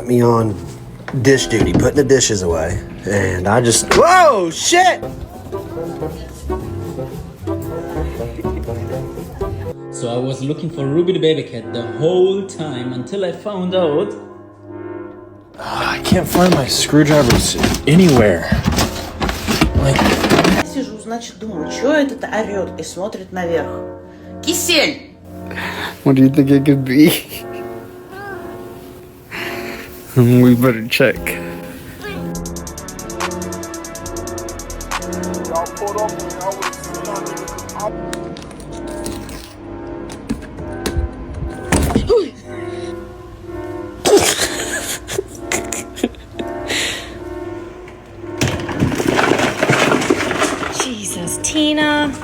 got me on dish duty, putting the dishes away. And I just, whoa, shit! So I was looking for Ruby the baby cat the whole time until I found out. I can't find my screwdrivers anywhere. Like... Я сижу, значит, думаю, что этот орет и смотрит наверх. Кисель! What do you think it could be? We better check. Jesus, Tina.